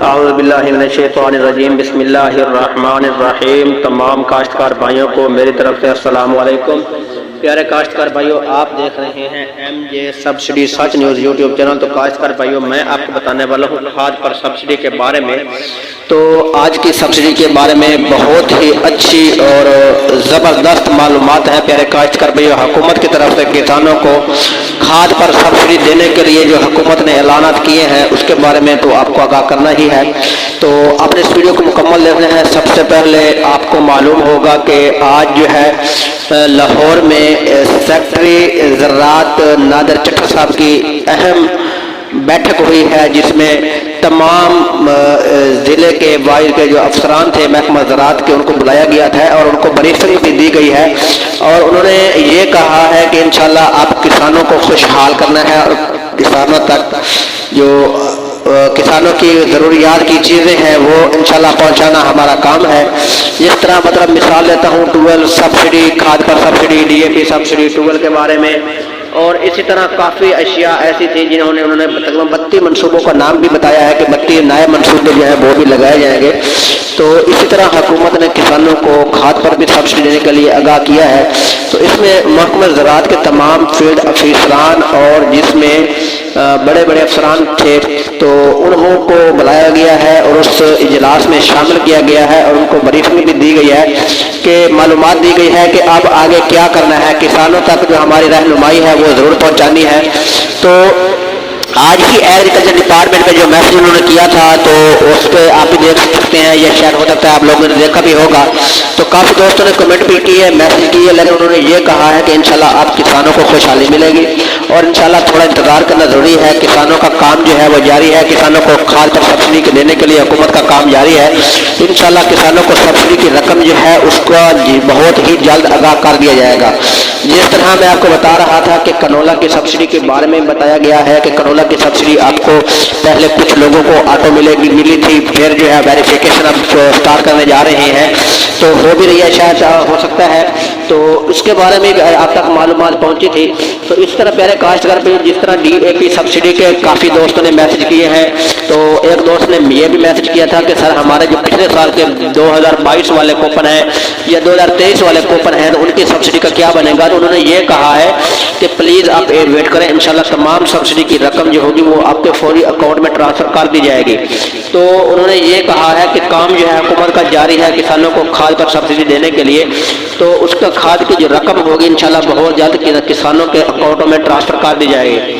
اعوذ باللہ من الشیطان الرجیم بسم اللہ الرحمن الرحیم۔ تمام کاشتکار بھائیوں کو میری طرف سے السلام علیکم۔ پیارے کاشتکار بھائیوں، آپ دیکھ رہے ہیں ایم جے سبسڈی سچ نیوز یوٹیوب چینل۔ تو کاشتکار بھائیوں، میں آپ کو بتانے والا ہوں کھاد پر سبسڈی کے بارے میں۔ تو آج کی سبسڈی کے بارے میں بہت ہی اچھی اور زبردست معلومات ہیں پیارے کاشتکار بھائیوں۔ حکومت کی طرف سے کسانوں کو کھاد پر سبسڈی دینے کے لیے جو حکومت نے اعلانات کیے ہیں اس کے بارے میں تو آپ کو آگاہ کرنا ہی ہے۔ تو آپ نے اس ویڈیو کو مکمل دیکھنا ہے۔ سب سے پہلے آپ کو معلوم ہوگا کہ آج جو ہے لاہور میں سیکٹری زراعت نادر چٹر صاحب کی اہم بیٹھک ہوئی ہے، جس میں تمام ضلع کے وائز کے جو افسران تھے محکمہ زراعت کے، ان کو بلایا گیا تھا اور ان کو بریفنگ بھی دی گئی ہے، اور انہوں نے یہ کہا ہے کہ انشاءاللہ آپ کسانوں کو خوشحال کرنا ہے اور کسانوں تک جو کسانوں کی ضروریات کی چیزیں ہیں وہ انشاءاللہ پہنچانا ہمارا کام ہے۔ جس طرح مطلب مثال لیتا ہوں، ٹویل سبسڈی، کھاد پر subsidy, D A P subsidy tubewell کے بارے میں، اور اسی طرح کافی اشیاء ایسی تھی جنہوں نے انہوں نے تقریباً 32 منصوبوں کا نام بھی بتایا ہے کہ 32 نئے منصوبے جو ہیں وہ بھی لگائے جائیں گے۔ تو اسی طرح حکومت نے کسانوں کو کھاد پر بھی سبسڈی دینے کے لیے آگاہ کیا ہے۔ تو اس میں محکمہ زراعت کے تمام فیلڈ افسران اور جس میں بڑے بڑے افسران تھے تو انہوں کو بلایا گیا ہے اور اس اجلاس میں شامل کیا گیا ہے، اور ان کو بریفنگ بھی دی گئی ہے کہ معلومات دی گئی ہے کہ اب آگے کیا کرنا ہے، کسانوں تک جو ہماری رہنمائی ہے وہ ضرور پہنچانی ہے۔ تو آج کی ایگریکلچر ڈپارٹمنٹ میں جو میسج انہوں نے کیا تھا تو اس پہ آپ بھی دیکھ سکتے ہیں، یہ شاید ہو سکتا ہے آپ لوگوں نے دیکھا بھی ہوگا۔ تو کافی دوستوں نے کمنٹ بھی کی ہے، میسج کی ہے، لیکن انہوں نے یہ کہا ہے کہ انشاءاللہ آپ کسانوں کو خوشحالی ملے گی، اور انشاءاللہ تھوڑا انتظار کرنا ضروری ہے۔ کسانوں کا کام جو ہے وہ جاری ہے، کسانوں کو کھاد پر سبسڈی دینے کے لیے حکومت کا کام جاری ہے۔ انشاءاللہ کسانوں کو سبسڈی کی رقم جو ہے اس کو بہت ہی جلد ادا کر دیا جائے گا۔ جس طرح میں آپ کو بتا رہا تھا کہ کنولا کی سبسڈی کے بارے میں بتایا گیا ہے کہ کنولا کی سبسڈی آپ کو پہلے کچھ لوگوں کو آٹو ملی تھی، پھر جو ہے ویریفیکیشن اب سٹارٹ کرنے جا رہے ہیں، تو ہو بھی رہی ہے، شاید ہو سکتا ہے، تو اس کے بارے میں آپ تک معلومات پہنچی تھی۔ تو اس طرح پیارے کاشتکار پہ جس طرح ڈی اے پی سبسڈی کے کافی دوستوں نے میسج کیے ہیں، تو ایک دوست نے یہ بھی میسج کیا تھا کہ سر ہمارے جو پچھلے سال کے 2022 والے کوپن ہیں یا 2023 والے کوپن ہیں تو ان کی سبسڈی کا کیا بنے گا۔ تو انہوں نے یہ کہا ہے کہ پلیز آپ ویٹ کریں، انشاءاللہ تمام سبسڈی کی رقم جو ہوگی وہ آپ کے فوری اکاؤنٹ میں ٹرانسفر کر دی جائے گی۔ تو انہوں نے یہ کہا ہے کہ کام جو ہے حکومت کا جاری ہے کسانوں کو کھاد پر سبسڈی دینے کے لیے، تو اس کا کھاد کی جو رقم ہوگی انشاءاللہ بہت جلد کسانوں کے اکاؤنٹوں میں ٹرانسفر کر دی جائے گی۔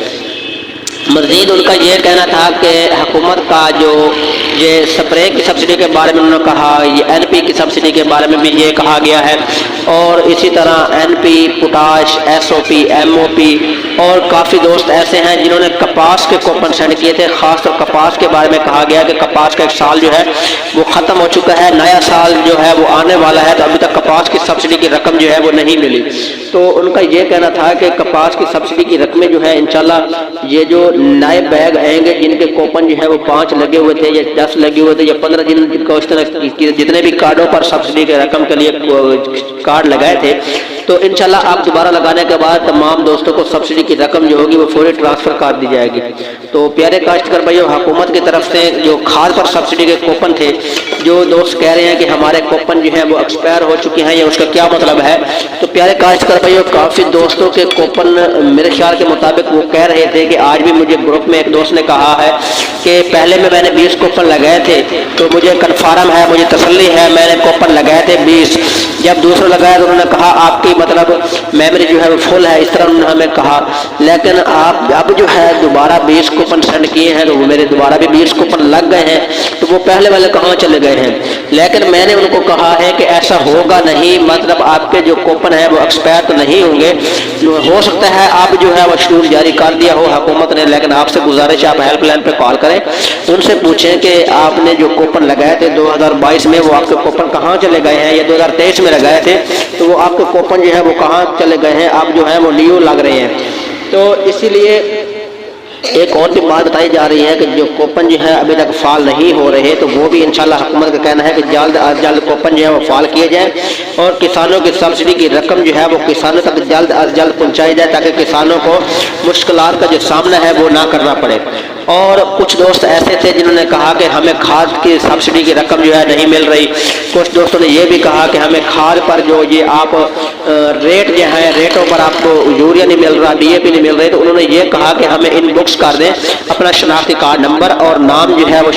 مزید ان کا یہ کہنا تھا کہ حکومت کا جو یہ سپرے کی سبسڈی کے بارے میں انہوں نے کہا، یہ این پی کی سبسڈی کے بارے میں بھی یہ کہا گیا ہے، اور اسی طرح N P, potash, S O پی، ایم او پی، اور کافی دوست ایسے ہیں جنہوں نے کپاس کے کوپن سینڈ کیے تھے۔ خاص طور کپاس کے بارے میں کہا گیا کہ کپاس کا ایک سال جو ہے وہ ختم ہو چکا ہے، نیا سال جو ہے وہ آنے والا ہے، تو ابھی تک کپاس کی سبسڈی کی رقم جو ہے وہ نہیں ملی۔ تو ان کا یہ کہنا تھا کہ کپاس کی سبسڈی کی رقمیں جو ہے انشاءاللہ یہ جو نئے بیگ آئیں گے جن کے کوپن جو ہے وہ 5 لگے ہوئے تھے یا 10 لگے ہوئے تھے یا 15 جن کو اس طرح جتنے بھی کارڈوں پر سبسڈی کے رقم کے لیے کارڈ لگائے تھے، تو انشاءاللہ آپ دوبارہ لگانے کے بعد تمام دوستوں کو سبسڈی کی رقم جو ہوگی وہ فوری ٹرانسفر کر دی جائے گی۔ تو پیارے کاشتکار بھائیو، حکومت کی طرف سے جو کھاد پر سبسڈی کے کوپن تھے، جو دوست کہہ رہے ہیں کہ ہمارے کوپن جو ہیں وہ ایکسپائر ہو چکے ہیں یا اس کا کیا مطلب ہے، تو پیارے کاشتکار بھائیو کافی دوستوں کے کوپن میرے خیال کے مطابق وہ کہہ رہے تھے کہ آج بھی مجھے گروپ میں ایک دوست نے کہا ہے کہ پہلے میں نے 20 کوپن لگائے تھے تو مجھے کنفرم ہے، مجھے تسلی ہے، میں نے کوپن لگائے تھے 20، جب دوسرا لگایا تو انہوں نے کہا آپ کی مطلب میموری جو ہے وہ فل ہے، اس طرح انہوں نے ہمیں کہا، لیکن آپ اب جو ہے دوبارہ 20 کوپن سینڈ کیے ہیں تو وہ میرے دوبارہ بھی 20 کوپن لگ گئے ہیں، تو وہ پہلے والے کہاں چلے گئے ہیں۔ لیکن میں نے ان کو کہا ہے کہ ایسا ہوگا نہیں، مطلب آپ کے جو کوپن ہیں وہ ایکسپائر تو نہیں ہوں گے، ہو سکتا ہے آپ جو ہے وہ شیڈول جاری کر دیا ہو حکومت نے، لیکن آپ سے گزارش ہے آپ ہیلپ لائن پہ کال کریں، ان سے پوچھیں کہ آپ نے جو کوپن لگائے تھے 2022 میں وہ آپ کے کوپن کہاں چلے گئے ہیں، یا 2023 میں لگائے تھے تو وہ آپ کے کوپن جو ہے وہ کہاں چلے گئے ہیں، آپ جو ہے وہ نیو لگ رہے ہیں۔ تو اسی لیے ایک اور بھی بات بتائی جا رہی ہے کہ جو کوپن جو ہے ابھی تک فعال نہیں ہو رہے تو وہ بھی انشاءاللہ حکومت کا کہنا ہے کہ جلد از جلد کوپن جو ہے وہ فعال کیے جائیں، اور کسانوں کی سبسڈی کی رقم جو ہے وہ کسانوں تک جلد از جلد پہنچائی جائے تاکہ کسانوں کو مشکلات کا جو سامنا ہے وہ نہ کرنا پڑے۔ اور کچھ دوست ایسے تھے جنہوں نے کہا کہ ہمیں کھاد کی سبسڈی کی رقم جو ہے نہیں مل رہی، کچھ دوستوں نے یہ بھی کہا کہ ہمیں کھاد پر جو یہ آپ ریٹ جو ہے ریٹوں پر آپ کو یوریا نہیں مل رہا، ڈی اے پی نہیں مل رہی، تو انہوں نے یہ کہا کہ ہمیں ان بکس کر دیں اپنا شناختی کارڈ نمبر اور نام جو ہے وہ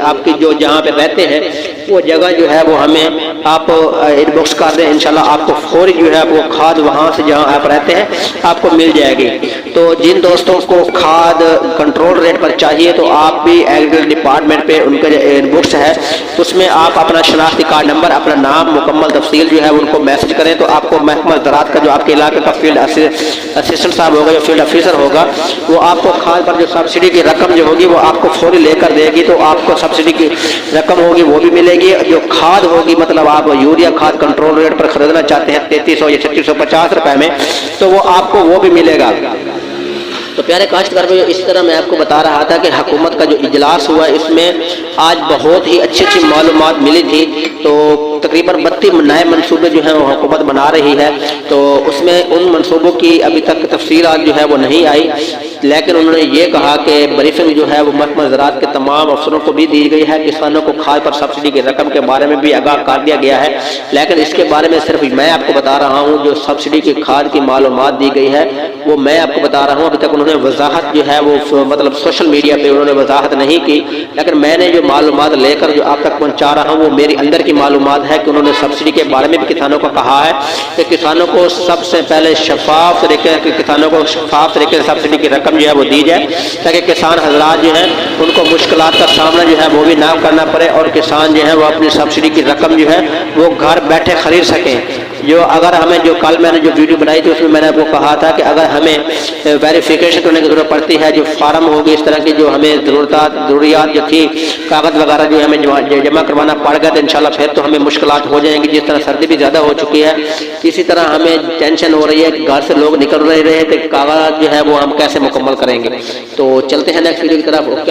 آپ کی جو جہاں پہ رہتے ہیں وہ جگہ جو ہے وہ ہمیں آپ ان بکس کر دیں، انشاءاللہ آپ کو فوری جو ہے وہ کھاد وہاں سے جہاں آپ رہتے ہیں آپ کو مل جائے گی۔ تو جن دوستوں کو کھاد کنٹرول ریٹ پر چاہیے تو آپ بھی ایگریکلچر ڈپارٹمنٹ پہ ان کا جو بکس ہے اس میں آپ اپنا شناختی کارڈ نمبر، اپنا نام، مکمل تفصیل جو ہے ان کو میسج کریں تو آپ کو محکمہ زراعت کا جو آپ کے علاقے کا فیلڈ اسسٹنٹ صاحب ہوگا یا فیلڈ آفیسر ہوگا وہ آپ کو کھاد پر جو سبسڈی کی رقم جو ہوگی وہ آپ کو فوری لے کر دے گی، تو آپ کو سبسڈی کی رقم ہوگی وہ بھی ملے گی، جو کھاد ہوگی مطلب آپ یوریا کھاد کنٹرول ریٹ پر خریدنا چاہتے ہیں 3300 یا 3650 روپے میں تو وہ آپ کو وہ بھی ملے گا۔ تو پیارے کاشتکار بھائی، اس طرح میں آپ کو بتا رہا تھا کہ حکومت کا جو اجلاس ہوا اس میں آج بہت ہی اچھی معلومات ملی تھی، تو تقریباً 32 نئے منصوبے جو ہیں وہ حکومت بنا رہی ہے، تو اس میں ان منصوبوں کی ابھی تک تفصیلات جو ہے وہ نہیں آئی، لیکن انہوں نے یہ کہا کہ بریفنگ جو ہے وہ محکمہ زراعت کے تمام افسروں کو بھی دی گئی ہے، کسانوں کو کھاد پر سبسڈی کی رقم کے بارے میں بھی آگاہ کر دیا گیا ہے، لیکن اس کے بارے میں صرف میں آپ کو بتا رہا ہوں جو سبسڈی کی کھاد کی معلومات دی گئی ہے وہ میں آپ کو بتا رہا ہوں، ابھی تک انہوں نے وضاحت جو ہے وہ مطلب سوشل میڈیا پہ انہوں نے وضاحت نہیں کی، لیکن میں نے جو معلومات لے کر جو آپ تک پہنچا رہا ہوں وہ میری اندر کی معلومات ہے کہ انہوں نے سبسڈی کے بارے میں بھی کسانوں کو کہا ہے کہ کسانوں کو سب سے پہلے شفاف طریقے سے سبسڈی کی رقم جو ہے وہ دی جائے تاکہ کسان حضرات جو ہیں ان کو مشکلات کا سامنا جو ہے وہ بھی نہ کرنا پڑے اور کسان جو ہے وہ اپنی سبسڈی کی رقم جو ہے وہ گھر بیٹھے خرید سکیں۔ جو اگر ہمیں جو کل میں نے جو ویڈیو بنائی تھی اس میں نے آپ کو کہا تھا کہ اگر ہمیں ویریفیکیشن کرنے کی ضرورت پڑتی ہے، جو فارم ہوگی اس طرح کی جو ہمیں ضروریات جو تھی کاغذ وغیرہ جو ہمیں جمع کروانا پڑ گیا تو انشاءاللہ پھر تو ہمیں مشکلات ہو جائیں گی، جس طرح سردی بھی زیادہ ہو چکی ہے اسی طرح ہمیں ٹینشن ہو رہی ہے کہ گھر سے لوگ نکل رہے ہیں کہ کاغذات جو ہے وہ ہم کیسے مکمل کریں گے۔ تو چلتے ہیں نیکسٹ ویڈیو کی طرف۔